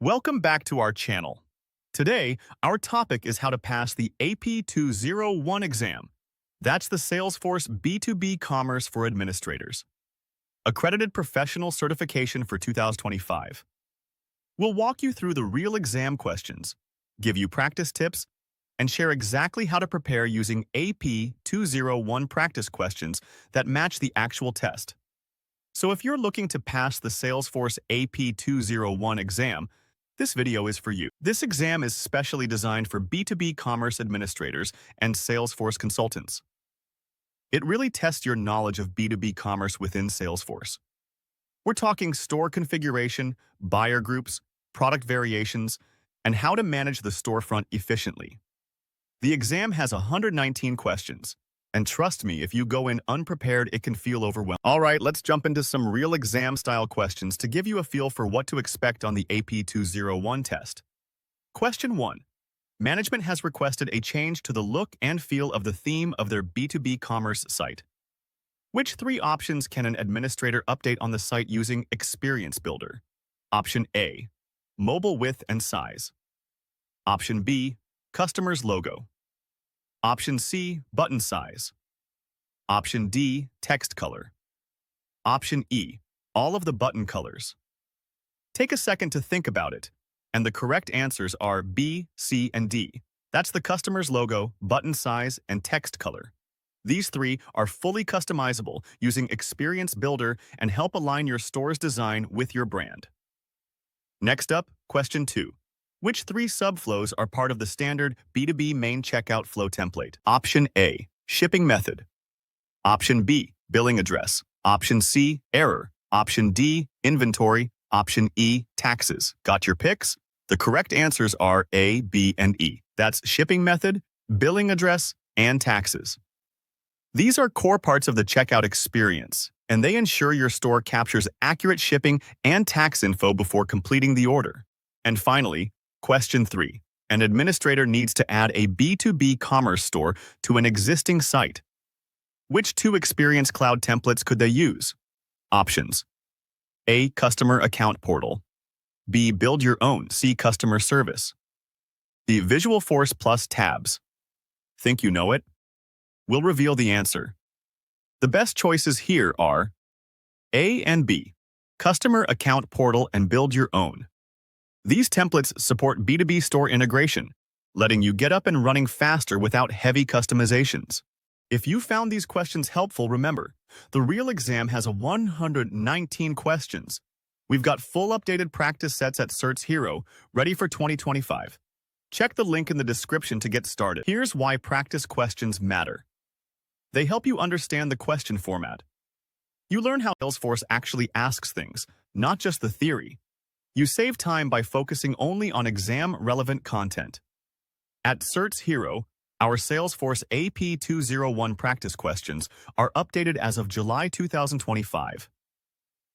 Welcome back to our channel. Today, our topic is how to pass the AP-201 exam. That's the Salesforce B2B Commerce for Administrators. Accredited Professional Certification for 2025. We'll walk you through the real exam questions, give you practice tips, and share exactly how to prepare using AP-201 practice questions that match the actual test. So if you're looking to pass the Salesforce AP-201 exam, this video is for you. This exam is specially designed for B2B commerce administrators and Salesforce consultants. It really tests your knowledge of B2B commerce within Salesforce. We're talking store configuration, buyer groups, product variations, and how to manage the storefront efficiently. The exam has 119 questions, and trust me, if you go in unprepared, it can feel overwhelming. All right, let's jump into some real exam-style questions to give you a feel for what to expect on the AP-201 test. Question 1. Management has requested a change to the look and feel of the theme of their B2B commerce site. Which 3 options can an administrator update on the site using Experience Builder? Option A, mobile width and size. Option B, customer's logo. Option C, button size. Option D, text color. Option E, all of the button colors. Take a second to think about it, and the correct answers are B, C, and D. That's the customer's logo, button size, and text color. These 3 are fully customizable using Experience Builder and help align your store's design with your brand. Next up, question 2. Which 3 subflows are part of the standard B2B main checkout flow template? Option A, shipping method. Option B, billing address. Option C, error. Option D, inventory. Option E, taxes. Got your picks? The correct answers are A, B, and E. That's shipping method, billing address, and taxes. These are core parts of the checkout experience, and they ensure your store captures accurate shipping and tax info before completing the order. And finally, question 3. An administrator needs to add a B2B commerce store to an existing site. Which 2 Experience Cloud templates could they use? Options. A, Customer Account Portal. B, Build Your Own, C, Customer Service. The Visualforce Plus tabs. Think you know it? We'll reveal the answer. The best choices here are A and B, Customer Account Portal and Build Your Own. These templates support B2B store integration, letting you get up and running faster without heavy customizations. If you found these questions helpful, remember, the real exam has 119 questions. We've got full updated practice sets at Certs Hero, ready for 2025. Check the link in the description to get started. Here's why practice questions matter. They help you understand the question format. You learn how Salesforce actually asks things, not just the theory. You save time by focusing only on exam-relevant content. At Certs Hero, our Salesforce AP-201 practice questions are updated as of July 2025.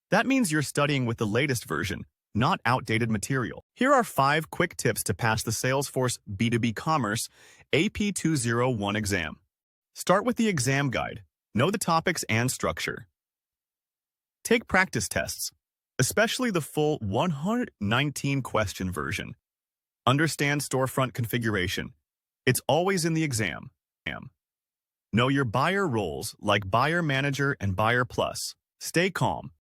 That means you're studying with the latest version, not outdated material. Here are 5 quick tips to pass the Salesforce B2B Commerce AP-201 exam. Start with the exam guide. Know the topics and structure. Take practice tests, especially the full 119-question version. Understand storefront configuration. It's always in the exam. Know your buyer roles like Buyer Manager and Buyer Plus. Stay calm.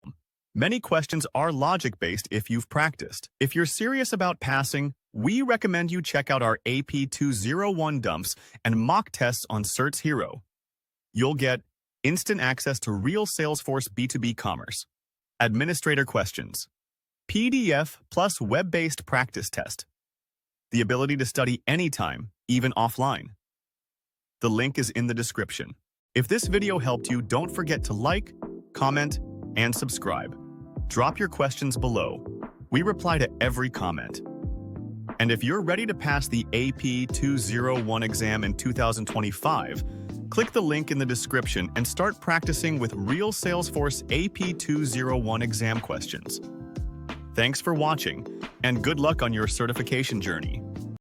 Many questions are logic-based if you've practiced. If you're serious about passing, we recommend you check out our AP-201 dumps and mock tests on Certs Hero. You'll get instant access to real Salesforce B2B commerce, administrator questions, PDF plus web-based practice test, the ability to study anytime, even offline. The link is in the description. If this video helped you, don't forget to like, comment, and subscribe. Drop your questions below. We reply to every comment. And if you're ready to pass the AP-201 exam in 2025, click the link in the description and start practicing with real Salesforce AP-201 exam questions. Thanks for watching, and good luck on your certification journey.